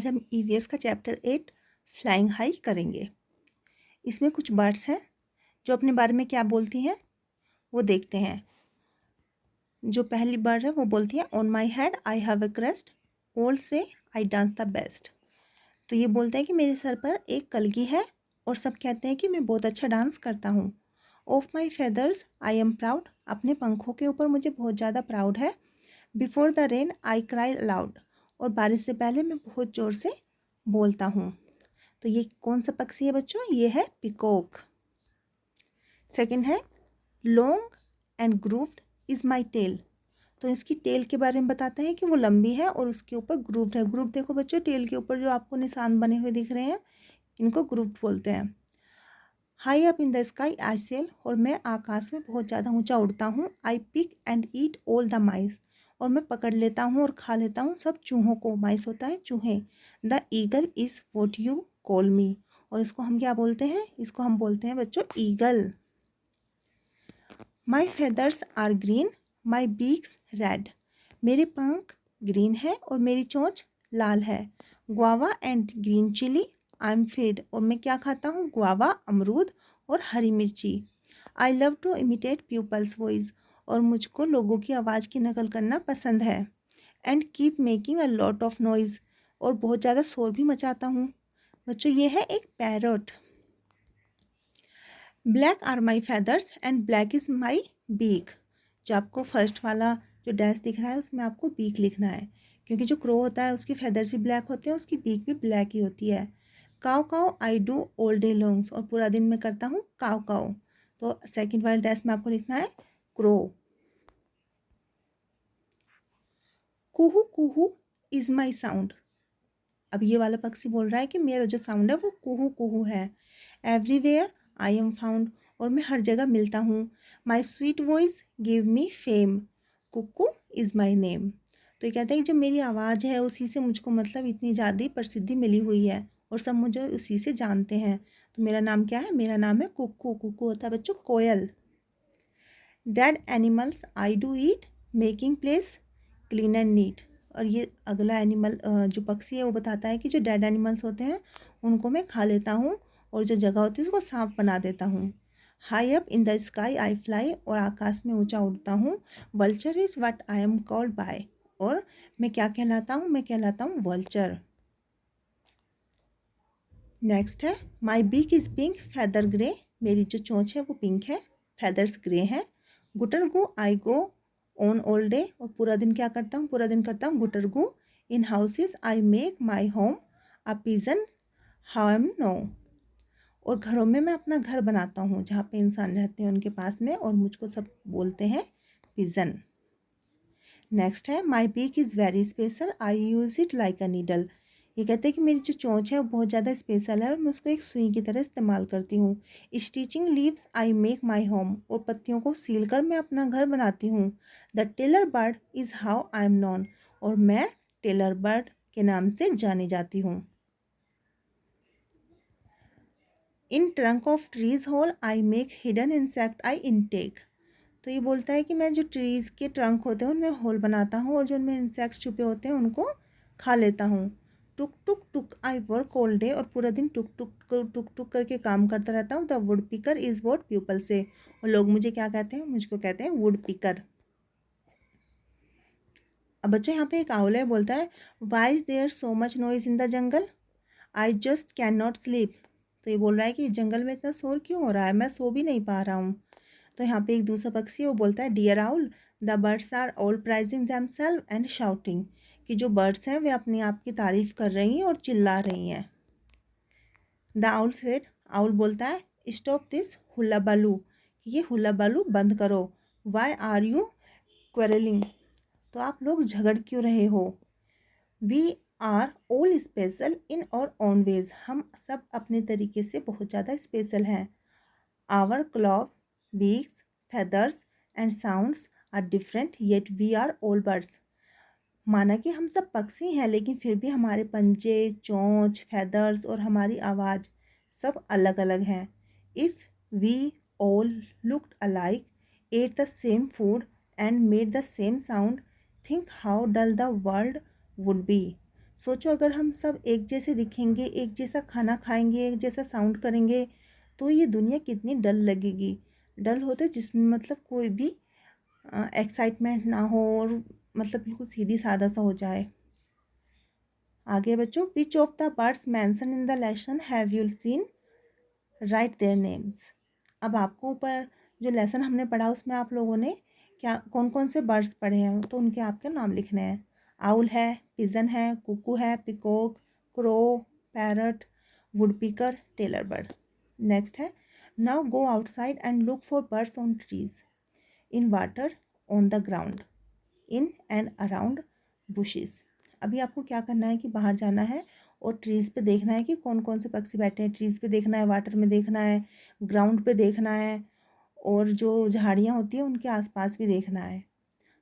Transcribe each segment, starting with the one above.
हम ईवीएस का chapter 8 flying high करेंगे। इसमें कुछ बर्ड्स हैं जो अपने बारे में क्या बोलती हैं वो देखते हैं। जो पहली बर्ड है वो बोलती है on my head I have a crest, all से आई डांस द बेस्ट। तो ये बोलता है कि मेरे सर पर एक कलगी है और सब कहते हैं कि मैं बहुत अच्छा डांस करता हूँ। Of my feathers I am proud, अपने पंखों के ऊपर मुझे बहुत ज़्यादा प्राउड है। Before the rain I cry loud, और बारिश से पहले मैं बहुत ज़ोर से बोलता हूँ। तो ये कौन सा पक्षी है बच्चों? ये है पिकॉक। सेकंड है long and grooved is my tail. तो इसकी टेल के बारे में बताते हैं कि वो लंबी है और उसके ऊपर ग्रूव्ड है। ग्रूव देखो बच्चों, टेल के ऊपर जो आपको निशान बने हुए दिख रहे हैं इनको ग्रूव्ड बोलते हैं। High up in the sky I sail, और मैं आकाश में बहुत ज़्यादा ऊंचा उड़ता हूँ। I pick and eat all the mice, और मैं पकड़ लेता हूँ और खा लेता हूँ सब चूहों को। माइस होता है चूहे। The eagle is what you call मी, और इसको हम क्या बोलते हैं? इसको हम बोलते हैं बच्चों eagle. My feathers are green, my beaks red, मेरे पंख ग्रीन है और मेरी चोंच लाल है। Guava and green chilli I am fed, और मैं क्या खाता हूँ? गुआवा, अमरूद और हरी मिर्ची। I love to imitate peoples voice, और मुझको लोगों की आवाज़ की नकल करना पसंद है। And keep making a lot of noise, और बहुत ज़्यादा शोर भी मचाता हूँ। बच्चों ये है एक parrot. Black are my feathers and black is my beak. जो आपको फर्स्ट वाला जो डैश दिख रहा है उसमें आपको बीक लिखना है, क्योंकि जो क्रो होता है उसकी फेदर्स भी ब्लैक होते हैं, उसकी बीक भी ब्लैक ही होती है। काव काव I do all day longs, और पूरा दिन मैं करता हूँ काव काव। तो सेकंड वाले डैश में आपको लिखना है crow. Kuhu Kuhu is my sound. अब ये वाला पक्षी बोल रहा है कि मेरा जो साउंड है वो कुहू कुहू है। एवरीवेयर आई एम फाउंड, और मैं हर जगह मिलता हूँ। My sweet voice give me fame, cuckoo is my name. तो ये कहते हैं कि जो मेरी आवाज़ है उसी से मुझको मतलब इतनी ज़्यादा प्रसिद्धि मिली हुई है और सब मुझे उसी से जानते हैं। तो मेरा नाम क्या है? मेरा नाम है कुकू। कुकू होता है बच्चों कोयल। Dead animals I do eat, making place clean and neat. और ये अगला एनिमल जो पक्षी है वो बताता है कि जो डेड एनिमल्स होते हैं उनको मैं खा लेता हूँ और जो जगह होती है उसको साफ बना देता हूँ। High up in the sky I fly, और आकाश में ऊंचा उड़ता हूँ। Vulture is what I am called by, और मैं क्या कहलाता हूँ? मैं कहलाता हूँ वल्चर। नेक्स्ट है my beak is pink feather grey, मेरी जो चोंच है वो पिंक है, फेदर्स ग्रे हैं। गुटर गो आई गो ऑन ऑल डे, और पूरा दिन क्या करता हूँ? पूरा दिन करता हूँ गुटर गो। In houses I make my home, a pigeon how am know, और घरों में मैं अपना घर बनाता हूँ जहाँ पे इंसान रहते हैं उनके पास में, और मुझको सब बोलते हैं पिजन। नेक्स्ट है my beak is very special I use it like a needle. ये कहते हैं कि मेरी जो चोंच है वो बहुत ज़्यादा स्पेशल है और मैं उसको एक सुई की तरह इस्तेमाल करती हूँ। Stitching leaves I make my home, और पत्तियों को सील कर मैं अपना घर बनाती हूँ। The tailor bird is how I am known, और मैं टेलर बर्ड के नाम से जानी जाती हूँ। In trunk of trees hole I make hidden insect I intake. तो ये बोलता है कि मैं जो ट्रीज़ के ट्रंक होते हैं उनमें होल बनाता हूँ और जो उनमें इंसेक्ट्स छुपे होते हैं उनको खा लेता हूँ। टुक टुक टुक आई वर्क ऑल डे, और पूरा दिन टुक टुक टुक टुक करके काम करता रहता हूँ। The wood picker is what people से, और लोग मुझे क्या कहते हैं? मुझको कहते हैं वुड पिकर। अब बच्चों यहाँ पे एक आउल है, बोलता है why is there so much noise in the jungle, I just can not sleep. तो ये बोल रहा है कि जंगल में इतना शोर क्यों हो रहा है, मैं सो भी नहीं पा रहा हूँ। तो यहाँ पे एक दूसरा पक्षी है वो बोलता है dear owl the birds are all praising themself and shouting, कि जो बर्ड्स हैं वे अपने आप की तारीफ कर रही हैं और चिल्ला रही हैं। द आउल सेड, आउल बोलता है स्टॉप दिस हुल्ला बालू, ये हुल्ला बालू बंद करो। वाई आर यू क्वेरलिंग, तो आप लोग झगड़ क्यों रहे हो। We are all special in our own veg, हम सब अपने तरीके से बहुत ज़्यादा स्पेशल हैं। Our claw beaks feathers and sounds are different yet we are all birds। माना कि हम सब पक्षी हैं लेकिन फिर भी हमारे पंजे, चोंच, feathers और हमारी आवाज़ सब अलग अलग हैं। If we all looked alike, ate the same food and made the same sound, think how dull the world would be। सोचो अगर हम सब एक जैसे दिखेंगे, एक जैसा खाना खाएंगे, एक जैसा साउंड करेंगे, तो ये दुनिया कितनी डल लगेगी। डल होते जिसमें मतलब कोई भी एक्साइटमेंट ना हो और मतलब बिल्कुल सीधी सादा सा हो जाए। आगे बच्चों, which of the birds mention in the lesson have you seen, right their names. अब आपको ऊपर जो लेसन हमने पढ़ा उसमें आप लोगों ने क्या कौन कौन से बर्ड्स पढ़े हैं, तो उनके आपके नाम लिखने हैं। आउल है, पिजन है, कुकू है, peacock, crow, parrot, woodpecker, tailor bird. Next है, now go outside and look for birds on trees, in water, on the ground, in and around bushes. अभी आपको क्या करना है कि बाहर जाना है और ट्रीज़ पे देखना है कि कौन कौन से पक्षी बैठे हैं। ट्रीज़ पे देखना है, वाटर में देखना है, ग्राउंड पे देखना है, और जो झाड़ियाँ होती हैं उनके आसपास भी देखना है।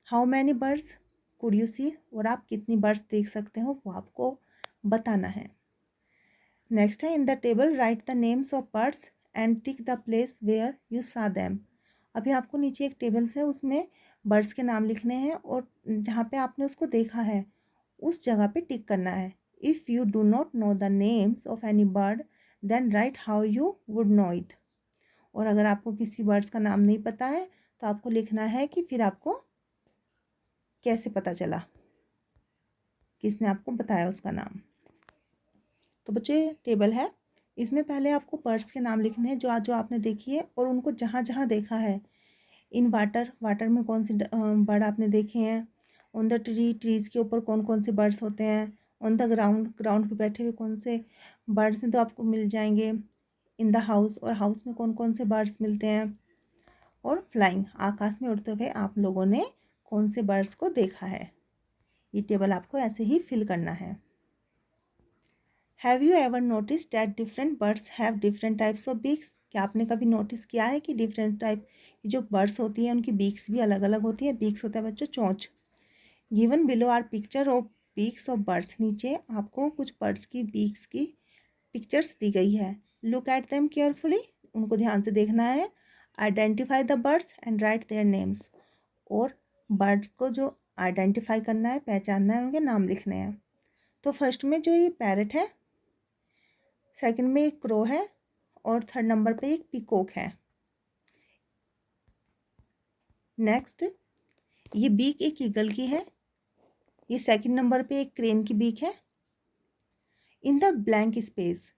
How many birds could you see, और आप कितनी बर्ड्स देख सकते हो वो आपको बताना है। नेक्स्ट है, in the table write the names of birds and tick the place where you saw them. अभी आपको नीचे एक टेबल्स है, उसमें बर्ड्स के नाम लिखने हैं और जहाँ पे आपने उसको देखा है उस जगह पे टिक करना है। If you do not know the names of any bird then write how you would know it. और अगर आपको किसी बर्ड्स का नाम नहीं पता है तो आपको लिखना है कि फिर आपको कैसे पता चला, किसने आपको बताया उसका नाम। तो बच्चे टेबल है, इसमें पहले आपको बर्ड्स के नाम लिखने हैं जो आपने देखी है और उनको जहाँ जहाँ देखा है। इन वाटर, वाटर में कौन से बर्ड आपने देखे हैं। ऑन द ट्री, ट्रीज़ के ऊपर कौन कौन से बर्ड्स होते हैं। ऑन द ग्राउंड, ग्राउंड पे बैठे हुए कौन से बर्ड्स हैं तो आपको मिल जाएंगे। इन द हाउस, और हाउस में कौन कौन से बर्ड्स मिलते हैं। और फ्लाइंग, आकाश में उड़ते हुए आप लोगों ने कौन से बर्ड्स को देखा है। ये टेबल आपको ऐसे ही फिल करना है। Have you ever notice that different birds have different types of beaks. क्या आपने कभी नोटिस किया है कि डिफरेंट टाइप की जो बर्ड्स होती हैं उनकी बीक्स भी अलग अलग होती है। बीक्स होता है बच्चों चोंच। Given below are picture of beaks of birds. नीचे आपको कुछ बर्ड्स की बीक्स की पिक्चर्स दी गई है। लुक एट देम केयरफुली, उनको ध्यान से देखना है। Identify the birds and right their names, और बर्ड्स को जो आइडेंटिफाई करना है, पहचानना है, उनके नाम लिखने हैं। तो फर्स्ट में जो ये पैरट है, सेकंड में एक क्रो है, और थर्ड नंबर पे एक पीकॉक है। नेक्स्ट, ये बीक एक ईगल की है। ये सेकंड नंबर पे एक क्रेन की बीक है। In the blank space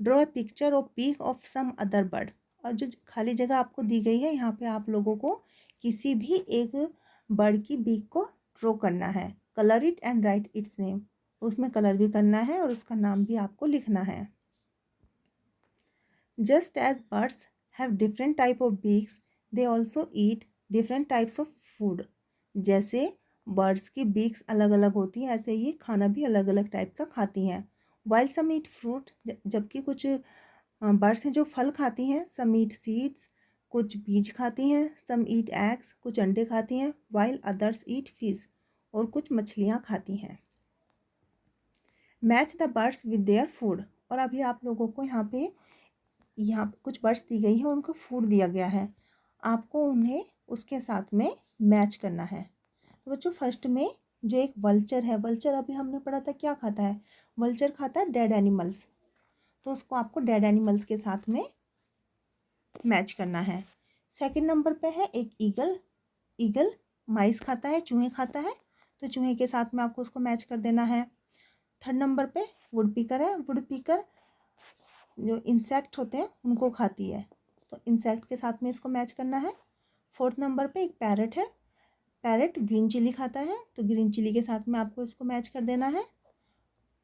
draw a picture of beak of some other bird. और जो खाली जगह आपको दी गई है यहाँ पे आप लोगों को किसी भी एक बर्ड की बीक को ड्रॉ करना है। Colour it and write its name, उसमें कलर भी करना है और उसका नाम भी आपको लिखना है। Just as birds have different type of beaks, they also eat different types of food. जैसे बर्ड्स की बीक्स अलग अलग होती हैं, ऐसे ही खाना भी अलग अलग टाइप का खाती हैं। While some eat fruit, जबकि कुछ बर्ड्स हैं जो फल खाती हैं। Some eat seeds, कुछ बीज खाती हैं। Some eat eggs, कुछ अंडे खाती हैं। While others eat fish, और कुछ मछलियाँ खाती हैं। Match the birds with their food, और अभी आप लोगों को यहाँ पे कुछ बर्ड्स दी गई है और उनको फूड दिया गया है, आपको उन्हें उसके साथ में मैच करना है। तो बच्चों फर्स्ट में जो एक वल्चर है, वल्चर अभी हमने पढ़ा था क्या खाता है। वल्चर खाता है डेड एनिमल्स, तो उसको आपको डेड एनिमल्स के साथ में मैच करना है। सेकंड नंबर पे है एक ईगल। ईगल माइस खाता है, चूहे खाता है, तो चूहे के साथ में आपको उसको मैच कर देना है। थर्ड नंबर पे वुडपीकर है। वुडपीकर जो इंसेक्ट होते हैं उनको खाती है, तो इंसेक्ट के साथ में इसको मैच करना है। फोर्थ नंबर पे एक पैरट है। पैरट ग्रीन चिली खाता है, तो ग्रीन चिली के साथ में आपको इसको मैच कर देना है।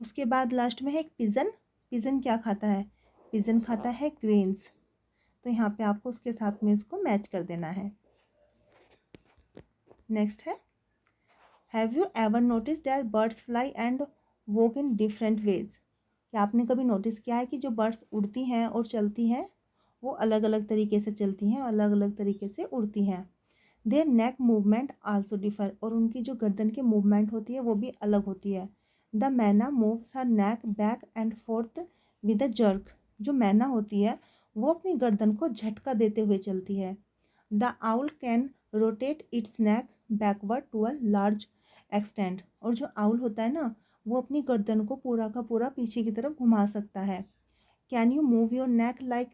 उसके बाद लास्ट में है एक पिजन। पिजन क्या खाता है, पिजन खाता है ग्रेन्स, तो यहाँ पे आपको उसके साथ में इसको मैच कर देना है। नेक्स्ट है, have you ever notice that birds fly and walk in different ways. क्या आपने कभी नोटिस किया है कि जो बर्ड्स उड़ती हैं और चलती हैं वो अलग अलग तरीके से चलती हैं, अलग अलग तरीके से उड़ती हैं। There neck movement also differ, और उनकी जो गर्दन की मूवमेंट होती है वो भी अलग होती है। द मैना moves her neck back and fourth with a jerk. जो मैना होती है वो अपनी गर्दन को झटका देते हुए चलती है। The owl can rotate its neck backward to a large extent, और जो आउल होता है ना वो अपनी गर्दन को पूरा का पूरा पीछे की तरफ घुमा सकता है। Can you move your neck like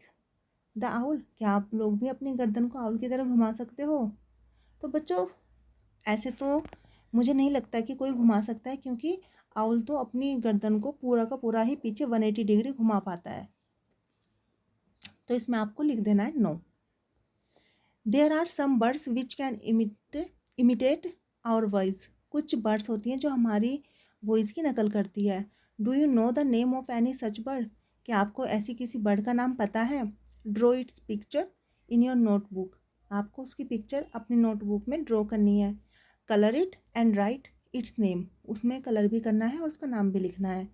the owl? क्या आप लोग भी अपनी गर्दन को आउल की तरह घुमा सकते हो? तो बच्चों ऐसे तो मुझे नहीं लगता कि कोई घुमा सकता है, क्योंकि आउल तो अपनी गर्दन को पूरा का पूरा ही पीछे 180 डिग्री घुमा पाता है। तो इसमें आपको लिख देना है no. There are some birds which can imitate our voice. कुछ बर्ड्स होती हैं जो हमारी वॉइस की नकल करती है। Do you know the name of any such bird? क्या आपको ऐसी किसी बर्ड का नाम पता है? Draw its picture in your notebook. आपको उसकी पिक्चर अपनी नोटबुक में ड्रॉ करनी है। Colour it and write its name. उसमें कलर भी करना है और उसका नाम भी लिखना है।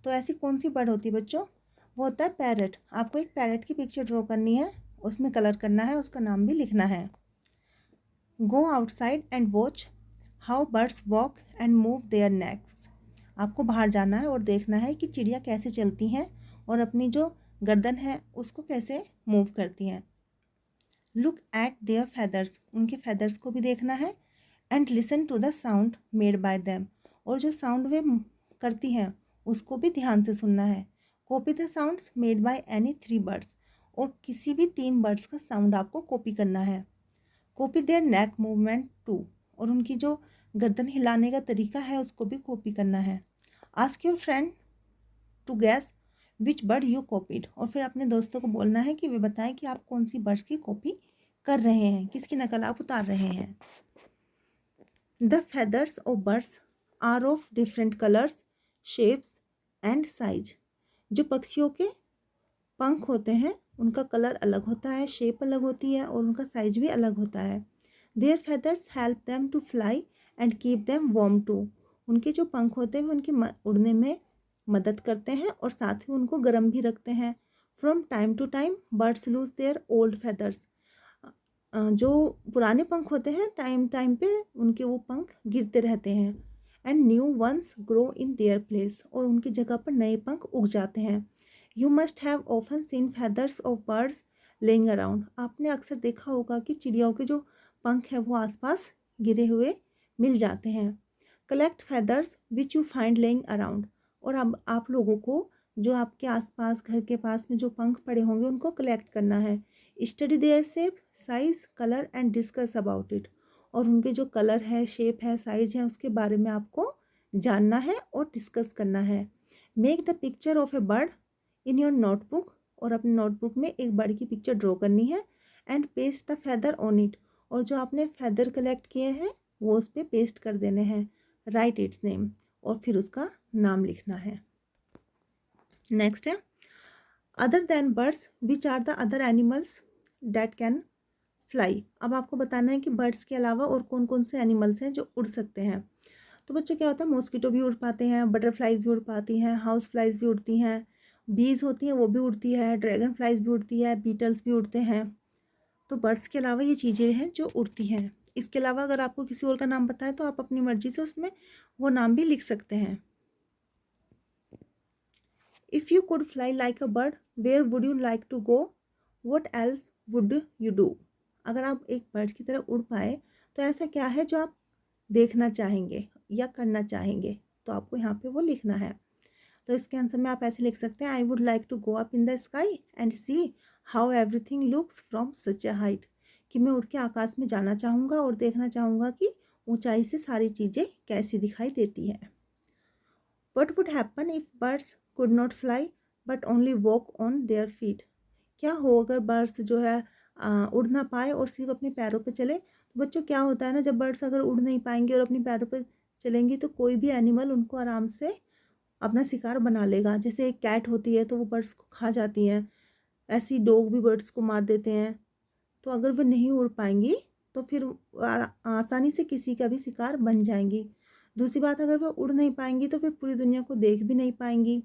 तो ऐसी कौन सी बर्ड होती है बच्चों? वो होता है पैरट। आपको एक पैरट की पिक्चर ड्रॉ करनी है, उसमें कलर करना है, उसका नाम भी लिखना है। Go outside and watch how birds walk and move their necks. आपको बाहर जाना है और देखना है कि चिड़िया कैसे चलती हैं और अपनी जो गर्दन है उसको कैसे मूव करती हैं। Look at their feathers. उनके फेदर्स को भी देखना है। And listen to the sound made by them. और जो साउंड वे करती हैं उसको भी ध्यान से सुनना है। Copy the sounds made by any 3 birds. और किसी भी 3 बर्ड्स का साउंड आपको कॉपी करना है। Copy their neck movement too. और उनकी जो गर्दन हिलाने का तरीका है उसको भी कॉपी करना है। Ask your friend to guess which bird you copied. और फिर अपने दोस्तों को बोलना है कि वे बताएं कि आप कौन सी बर्ड्स की कॉपी कर रहे हैं, किसकी नकल आप उतार रहे हैं। The feathers of birds are of different colours, shapes and size. जो पक्षियों के पंख होते हैं उनका कलर अलग होता है, शेप अलग होती है और उनका साइज भी अलग होता है। Their feathers help them to fly and keep them warm too. उनके जो पंख होते हैं उनकी उड़ने में मदद करते हैं और साथ ही उनको गर्म भी रखते हैं। From time to time birds lose their old feathers. जो पुराने पंख होते हैं टाइम टाइम पे उनके वो पंख गिरते रहते हैं। And new ones grow in their place. और उनकी जगह पर नए पंख उग जाते हैं। You must have often seen feathers of birds laying around. आपने अक्सर देखा होगा कि चिड़ियाओं के जो पंख हैं वो आसपास गिरे हुए मिल जाते हैं। Collect feathers which you find laying around. और अब आप लोगों को जो आपके आसपास घर के पास में जो पंख पड़े होंगे उनको कलेक्ट करना है। Study their shape, size, colour and discuss about it. और उनके जो कलर है, शेप है, साइज है, उसके बारे में आपको जानना है और डिस्कस करना है। Make the picture of A bird in your notebook. और अपनी नोटबुक में एक बर्ड की पिक्चर ड्रॉ करनी है। And paste the feather on it. और जो आपने फेदर कलेक्ट किए हैं वो उस पर पेस्ट कर देने हैं। Write its name. और फिर उसका नाम लिखना है। नेक्स्ट है other than birds which are the other animals that can fly. अब आपको बताना है कि बर्ड्स के अलावा और कौन कौन से एनिमल्स हैं जो उड़ सकते हैं। तो बच्चों क्या होता है, मॉस्किटो भी उड़ पाते हैं, बटरफ्लाइज भी उड़ पाती हैं, हाउस फ्लाइज भी उड़ती हैं, बीज होती हैं वो भी उड़ती है, ड्रैगन फ्लाइज भी उड़ती है, बीटल्स भी उड़ते हैं। तो बर्ड्स के अलावा ये चीज़ें हैं जो उड़ती हैं। इसके अलावा अगर आपको किसी और का नाम पता है तो आप अपनी मर्जी से उसमें वो नाम भी लिख सकते हैं। If you could fly like a bird where would you like to go, what else would you do. अगर आप एक बर्ड की तरह उड़ पाए तो ऐसा क्या है जो आप देखना चाहेंगे या करना चाहेंगे। तो आपको यहाँ पे वो लिखना है। तो इसके आंसर में आप ऐसे लिख सकते हैं, I would like to go up in the sky and see how everything looks from such a height. कि मैं उड़ के आकाश में जाना चाहूँगा और देखना चाहूँगा कि ऊंचाई से सारी चीज़ें कैसी दिखाई देती हैं। What would happen if birds could not fly but only walk on their feet. क्या हो अगर बर्ड्स जो है उड़ ना पाए और सिर्फ अपने पैरों पे चले। तो बच्चों क्या होता है ना, जब बर्ड्स अगर उड़ नहीं पाएंगे और अपने पैरों पे चलेंगी तो कोई भी एनिमल उनको आराम से अपना शिकार बना लेगा। जैसे एक कैट होती है तो वो बर्ड्स को खा जाती हैं, ऐसी डॉग भी बर्ड्स को मार देते हैं। तो अगर वो नहीं उड़ पाएंगी तो फिर आसानी से किसी का भी शिकार बन जाएंगी। दूसरी बात, अगर वो उड़ नहीं पाएंगी तो फिर पूरी दुनिया को देख भी नहीं पाएंगी।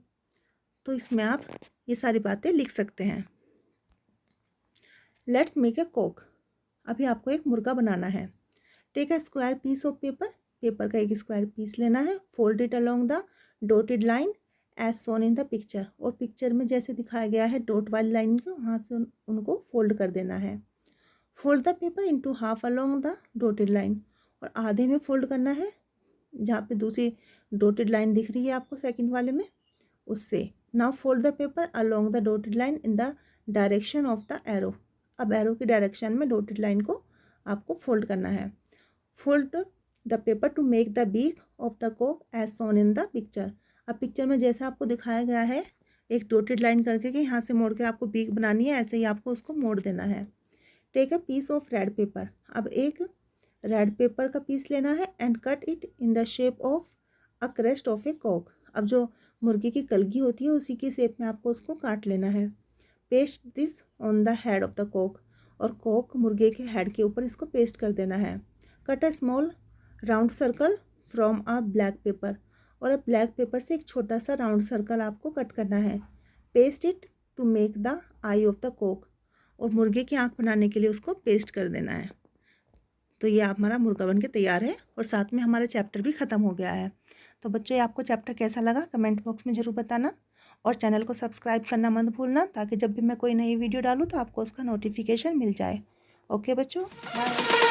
तो इसमें आप ये सारी बातें लिख सकते हैं। Let's make a cock. अभी आपको एक मुर्गा बनाना है। Take a square piece of paper. Paper का एक स्क्वायर पीस लेना है। Fold it along the dotted line as shown in the picture. और पिक्चर में जैसे दिखाया गया है डॉट वाली लाइन को वहाँ से उनको फोल्ड कर देना है। Fold the paper into half along the dotted line. और आधे में फोल्ड करना है जहाँ पे दूसरी डॉटेड लाइन दिख रही है आपको सेकंड वाले में, उससे। Now fold the paper along the dotted line in the direction of the arrow. अब एरो की डायरेक्शन में डॉटेड लाइन को आपको फोल्ड करना है। Fold the paper to make the beak of the cock as shown in the picture. अब picture में जैसा आपको दिखाया गया है एक डॉटेड लाइन करके कि यहाँ से मोड़ कर आपको बीक बनानी है, ऐसे ही आपको उसको मोड़ देना है। Take a piece of red paper. अब एक रेड पेपर का पीस लेना है and cut it in the shape of a crest of a cock. अब जो मुर्गी की कलगी होती है उसी की शेप में आपको उसको काट लेना है। Paste this on the head of the cock. और कॉक मुर्गे के हेड के ऊपर इसको पेस्ट कर देना है। Cut a small round circle from a black pepper. और अब ब्लैक पेपर से एक छोटा सा राउंड सर्कल आपको कट करना है। Paste it to make the eye of the cock. और मुर्गे की आँख बनाने के लिए उसको पेस्ट कर देना है। तो ये हमारा मुर्गा बन के तैयार है और साथ में हमारा चैप्टर भी ख़त्म हो गया है। तो बच्चों आपको चैप्टर कैसा लगा कमेंट बॉक्स में ज़रूर बताना, और चैनल को सब्सक्राइब करना मत भूलना, ताकि जब भी मैं कोई नई वीडियो डालूँ तो आपको उसका नोटिफिकेशन मिल जाए। ओके बच्चों, बाय।